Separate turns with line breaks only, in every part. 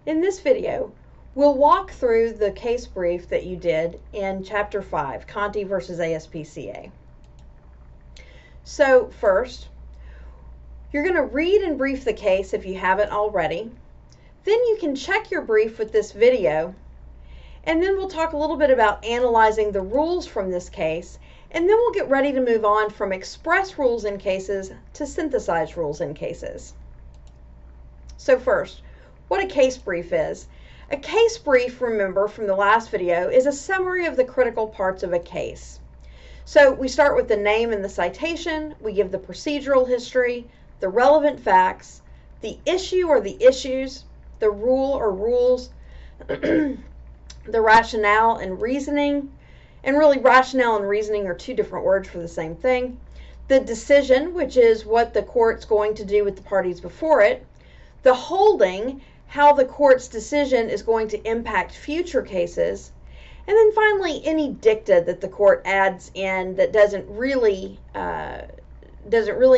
In this video, we'll walk through the case brief that you did in Chapter 5, Conti versus ASPCA. So first, you're going to read and brief the case if you haven't already. Then you can check your brief with this video, and then we'll talk a little bit about analyzing the rules from this case, and then we'll get ready to move on from express rules in cases to synthesized rules in cases. So first, what a case brief is. A case brief, remember from the last video, is a summary of the critical parts of a case. So we start with the name and the citation, we give the procedural history, the relevant facts, the issue or the issues, the rule or rules, the rationale and reasoning, and really rationale and reasoning are two different words for the same thing, the decision, which is what the court's going to do with the parties before it, the holding, how the court's decision is going to impact future cases, and then finally any dicta that the court adds in that doesn't really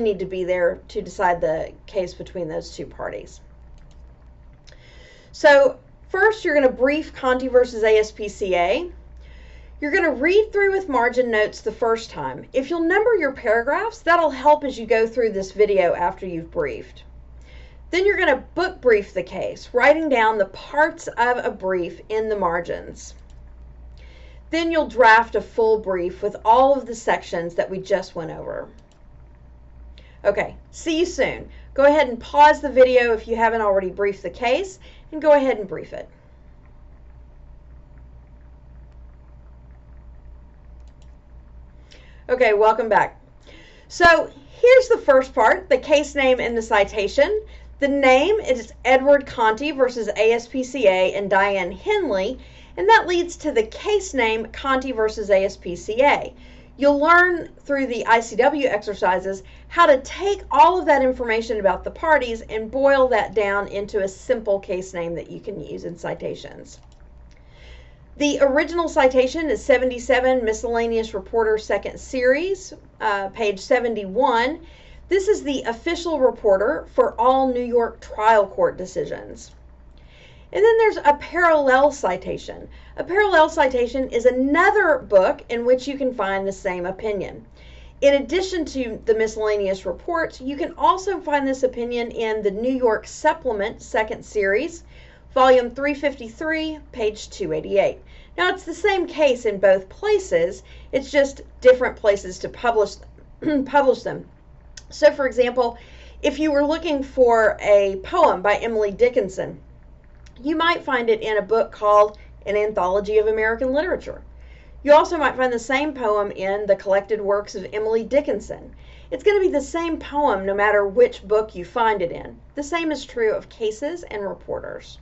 need to be there to decide the case between those two parties. So first you're going to brief Conti versus ASPCA. You're going to read through with margin notes the first time. If you'll number your paragraphs, that'll help as you go through this video after you've briefed. Then you're going to book brief the case, writing down the parts of a brief in the margins. Then you'll draft a full brief with all of the sections that we just went over. Okay, see you soon. Go ahead and pause the video if you haven't already briefed the case, and go ahead and brief it. Okay, welcome back. So here's the first part, the case name and the citation. The name is Edward Conti versus ASPCA and Diane Henley, and that leads to the case name Conti versus ASPCA. You'll learn through the ICW exercises how to take all of that information about the parties and boil that down into a simple case name that you can use in citations. The original citation is 77 Miscellaneous Reporter 2nd Series, page 71. This is the official reporter for all New York trial court decisions. And then there's a parallel citation. A parallel citation is another book in which you can find the same opinion. In addition to the miscellaneous reports, you can also find this opinion in the New York Supplement 2nd Series, volume 353, page 288. Now it's the same case in both places, it's just different places to publish them. So for example, if you were looking for a poem by Emily Dickinson, you might find it in a book called An Anthology of American Literature. You also might find the same poem in the collected works of Emily Dickinson. It's going to be the same poem no matter which book you find it in. The same is true of cases and reporters.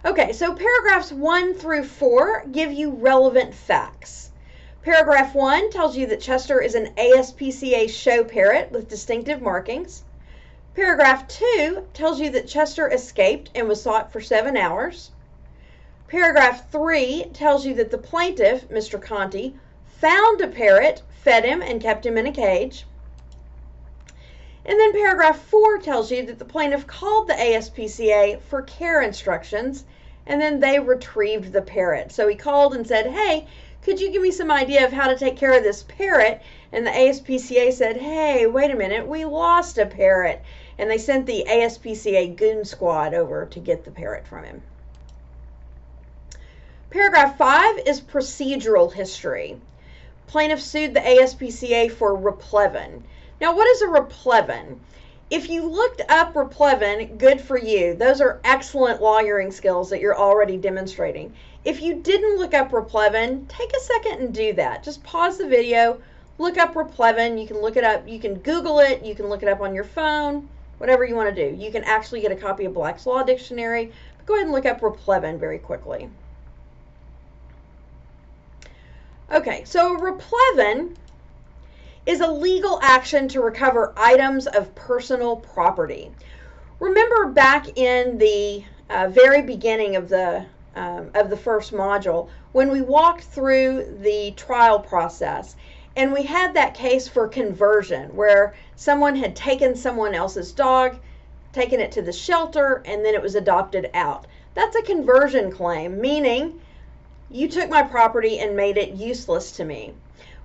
Okay, so paragraphs 1 through 4 give you relevant facts. Paragraph 1 tells you that Chester is an ASPCA show parrot with distinctive markings. Paragraph 2 tells you that Chester escaped and was sought for 7 hours. Paragraph 3 tells you that the plaintiff, Mr. Conti, found a parrot, fed him, and kept him in a cage. And then paragraph 4 tells you that the plaintiff called the ASPCA for care instructions, and then they retrieved the parrot. So he called and said, hey, could you give me some idea of how to take care of this parrot? And the ASPCA said, hey, wait a minute, we lost a parrot. And they sent the ASPCA goon squad over to get the parrot from him. Paragraph 5 is procedural history. Plaintiff sued the ASPCA for replevin. Now, what is a replevin? If you looked up replevin, good for you. Those are excellent lawyering skills that you're already demonstrating. If you didn't look up replevin, take a second and do that. Just pause the video, look up replevin. You can look it up. You can Google it. You can look it up on your phone, whatever you want to do. You can actually get a copy of Black's Law Dictionary. But go ahead and look up replevin very quickly. Okay, so a replevin is a legal action to recover items of personal property. Remember back in the very beginning of the first module, when we walked through the trial process and we had that case for conversion where someone had taken someone else's dog, taken it to the shelter, and then it was adopted out. That's a conversion claim, meaning you took my property and made it useless to me.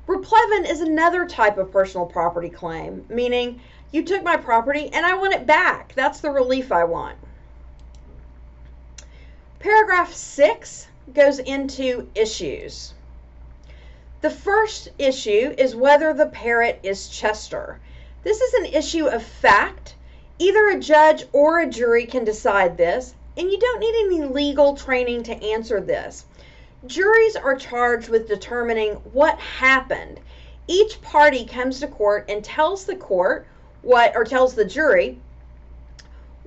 Replevin is another type of personal property claim, meaning you took my property and I want it back. That's the relief I want. Paragraph 6 goes into issues. The first issue is whether the parrot is Chester. This is an issue of fact. Either a judge or a jury can decide this, and you don't need any legal training to answer this. Juries are charged with determining what happened. Each party comes to court and tells the court tells the jury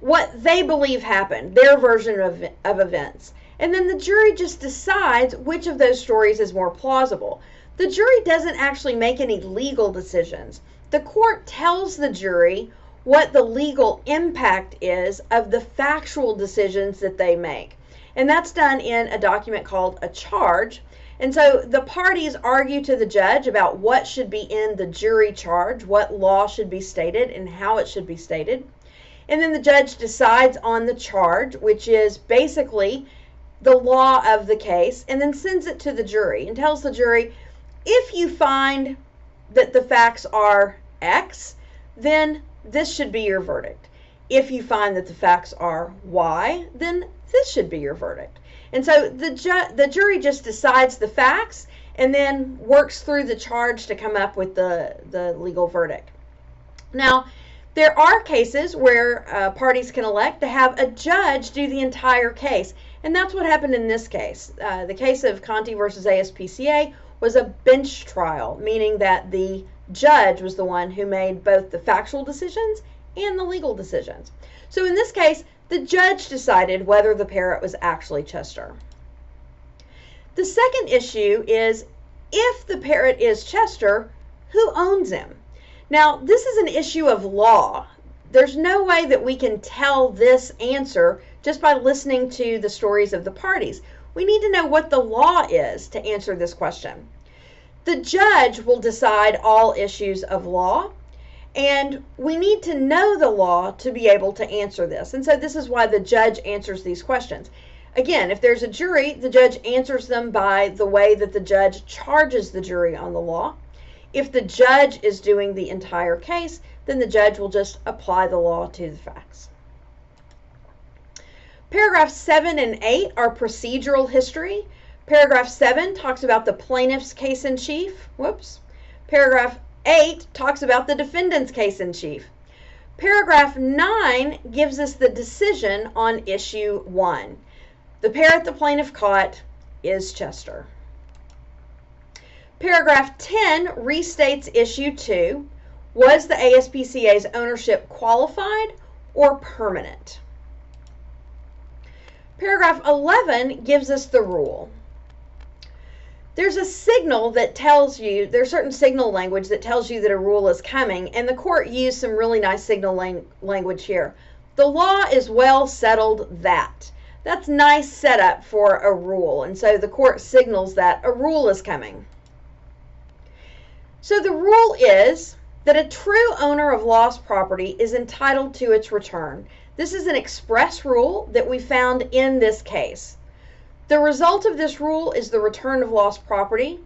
what they believe happened, their version of events. And then the jury just decides which of those stories is more plausible. The jury doesn't actually make any legal decisions. The court tells the jury what the legal impact is of the factual decisions that they make. And that's done in a document called a charge. And so the parties argue to the judge about what should be in the jury charge, what law should be stated, and how it should be stated. And then the judge decides on the charge, which is basically the law of the case, and then sends it to the jury and tells the jury, if you find that the facts are X, then this should be your verdict. If you find that the facts are Y, then this should be your verdict. And so the jury just decides the facts and then works through the charge to come up with the legal verdict. Now, there are cases where parties can elect to have a judge do the entire case, and that's what happened in this case. The case of Conti versus ASPCA was a bench trial, meaning that the judge was the one who made both the factual decisions and the legal decisions. So in this case, the judge decided whether the parrot was actually Chester. The second issue is, if the parrot is Chester, who owns him? Now, this is an issue of law. There's no way that we can tell this answer just by listening to the stories of the parties. We need to know what the law is to answer this question. The judge will decide all issues of law, and we need to know the law to be able to answer this. And so this is why the judge answers these questions. Again, if there's a jury, the judge answers them by the way that the judge charges the jury on the law. If the judge is doing the entire case, then the judge will just apply the law to the facts. Paragraphs 7 and 8 are procedural history. Paragraph 7 talks about the plaintiff's case in chief. Paragraph 8 talks about the defendant's case in chief. Paragraph 9 gives us the decision on issue 1. The parrot the plaintiff caught is Chester. Paragraph 10 restates issue 2. Was the ASPCA's ownership qualified or permanent? Paragraph 11 gives us the rule. There's a signal that tells you, there's certain signal language that tells you that a rule is coming, and the court used some really nice signal language here. The law is well settled that. That's nice setup for a rule, and so the court signals that a rule is coming. So the rule is that a true owner of lost property is entitled to its return. This is an express rule that we found in this case. The result of this rule is the return of lost property.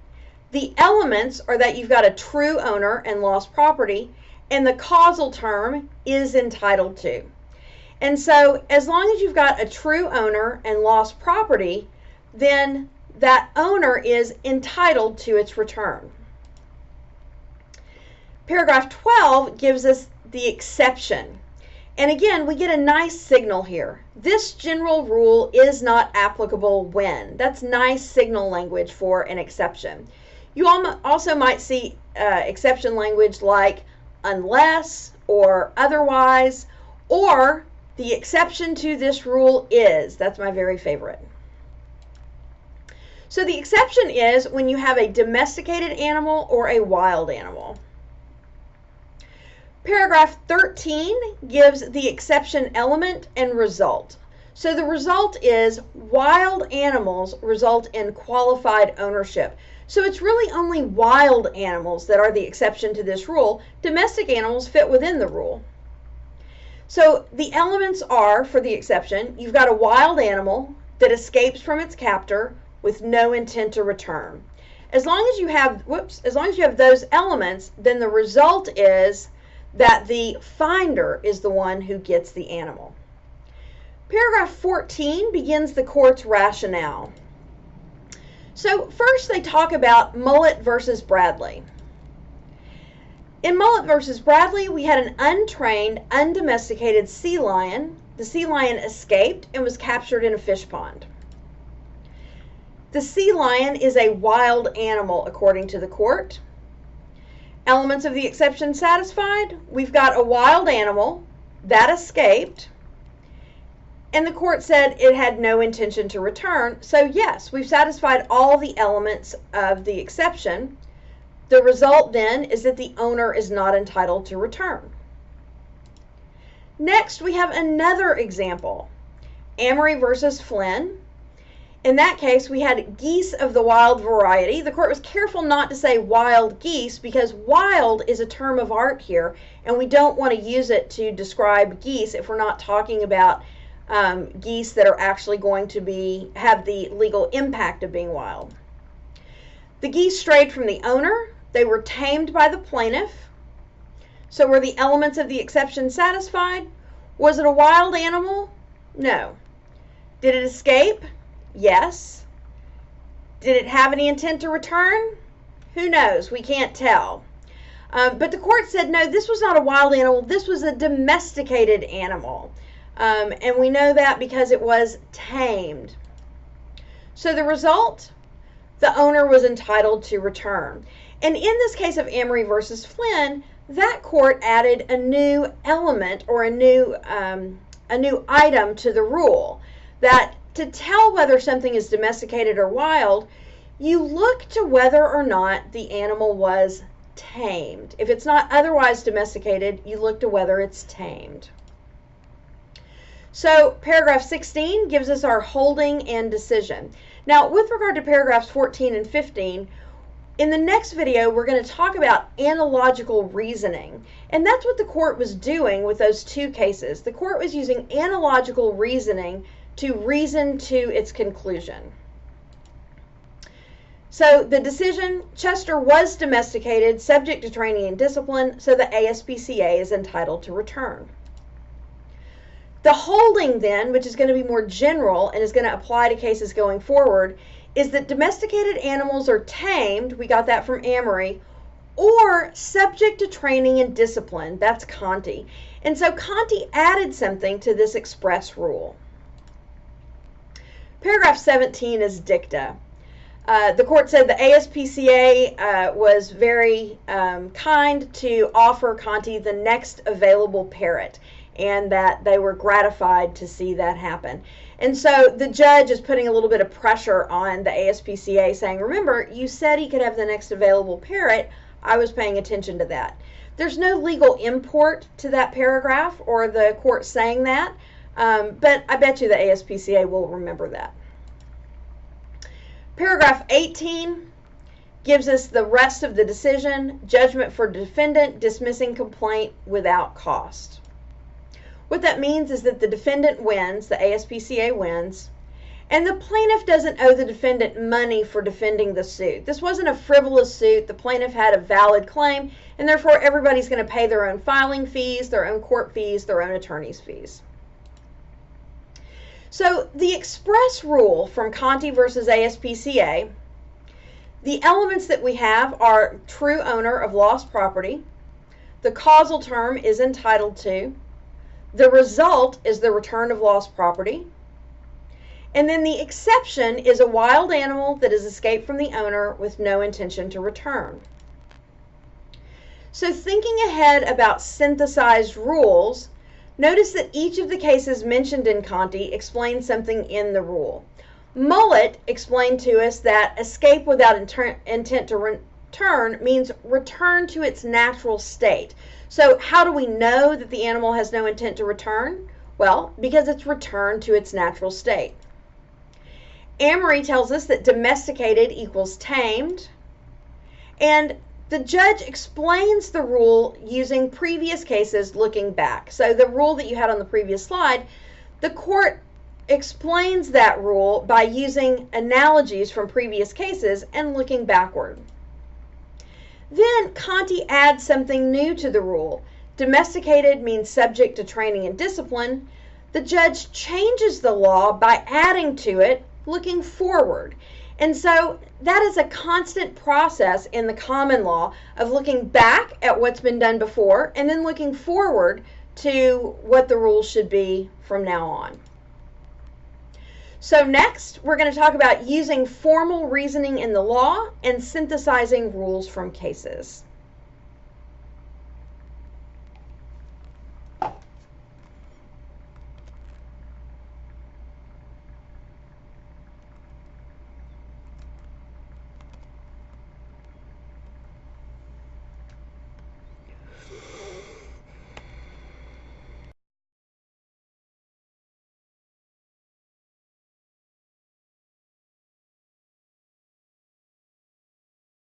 The elements are that you've got a true owner and lost property, and the causal term is entitled to. And so as long as you've got a true owner and lost property, then that owner is entitled to its return. Paragraph 12 gives us the exception. And again, we get a nice signal here. This general rule is not applicable when. That's nice signal language for an exception. You also might see exception language like unless or otherwise, or the exception to this rule is. That's my very favorite. So the exception is when you have a domesticated animal or a wild animal. Paragraph 13 gives the exception element and result. So the result is wild animals result in qualified ownership. So it's really only wild animals that are the exception to this rule. Domestic animals fit within the rule. So the elements are, for the exception, you've got a wild animal that escapes from its captor with no intent to return. As long as you have those elements, then the result is that the finder is the one who gets the animal. Paragraph 14 begins the court's rationale. So first they talk about Mullet versus Bradley. In Mullet versus Bradley, we had an untrained, undomesticated sea lion. The sea lion escaped and was captured in a fish pond. The sea lion is a wild animal, according to the court. Elements of the exception satisfied. We've got a wild animal that escaped, and the court said it had no intention to return. So yes, we've satisfied all the elements of the exception. The result then is that the owner is not entitled to return. Next, we have another example, Amory versus Flynn. In that case, we had geese of the wild variety. The court was careful not to say wild geese because wild is a term of art here, and we don't want to use it to describe geese if we're not talking about geese that are actually going to have the legal impact of being wild. The geese strayed from the owner. They were tamed by the plaintiff. So were the elements of the exception satisfied? Was it a wild animal? No. Did it escape? Yes. Did it have any intent to return? Who knows? We can't tell. But the court said, no, this was not a wild animal. This was a domesticated animal. And we know that because it was tamed. So the result, the owner was entitled to return. And in this case of Amory versus Flynn, that court added a new element or a new item to the rule, that to tell whether something is domesticated or wild, you look to whether or not the animal was tamed. If it's not otherwise domesticated, you look to whether it's tamed. So paragraph 16 gives us our holding and decision. Now, with regard to paragraphs 14 and 15, in the next video, we're going to talk about analogical reasoning. And that's what the court was doing with those two cases. The court was using analogical reasoning to reason to its conclusion. So the decision, Chester was domesticated, subject to training and discipline, so the ASPCA is entitled to return. The holding then, which is going to be more general and is going to apply to cases going forward, is that domesticated animals are tamed, we got that from Amory, or subject to training and discipline, that's Conti. And so Conti added something to this express rule. Paragraph 17 is dicta. The court said the ASPCA was very kind to offer Conti the next available parrot, and that they were gratified to see that happen. And so the judge is putting a little bit of pressure on the ASPCA, saying, remember, you said he could have the next available parrot. I was paying attention to that. There's no legal import to that paragraph or the court saying that, but I bet you the ASPCA will remember that. Paragraph 18 gives us the rest of the decision, judgment for defendant, dismissing complaint without cost. What that means is that the defendant wins, the ASPCA wins, and the plaintiff doesn't owe the defendant money for defending the suit. This wasn't a frivolous suit. The plaintiff had a valid claim, and therefore everybody's going to pay their own filing fees, their own court fees, their own attorney's fees. So the express rule from Conti versus ASPCA, the elements that we have are true owner of lost property, the causal term is entitled to, the result is the return of lost property, and then the exception is a wild animal that has escaped from the owner with no intention to return. So thinking ahead about synthesized rules, notice that each of the cases mentioned in Conti explains something in the rule. Mullet explained to us that escape without intent to return means return to its natural state. So how do we know that the animal has no intent to return? Well, because it's returned to its natural state. Amory tells us that domesticated equals tamed, and The judge explains the rule using previous cases looking back. So the rule that you had on the previous slide, the court explains that rule by using analogies from previous cases and looking backward. Then Conti adds something new to the rule. Domesticated means subject to training and discipline. The judge changes the law by adding to it looking forward. And so that is a constant process in the common law of looking back at what's been done before and then looking forward to what the rules should be from now on. So next, we're going to talk about using formal reasoning in the law and synthesizing rules from cases.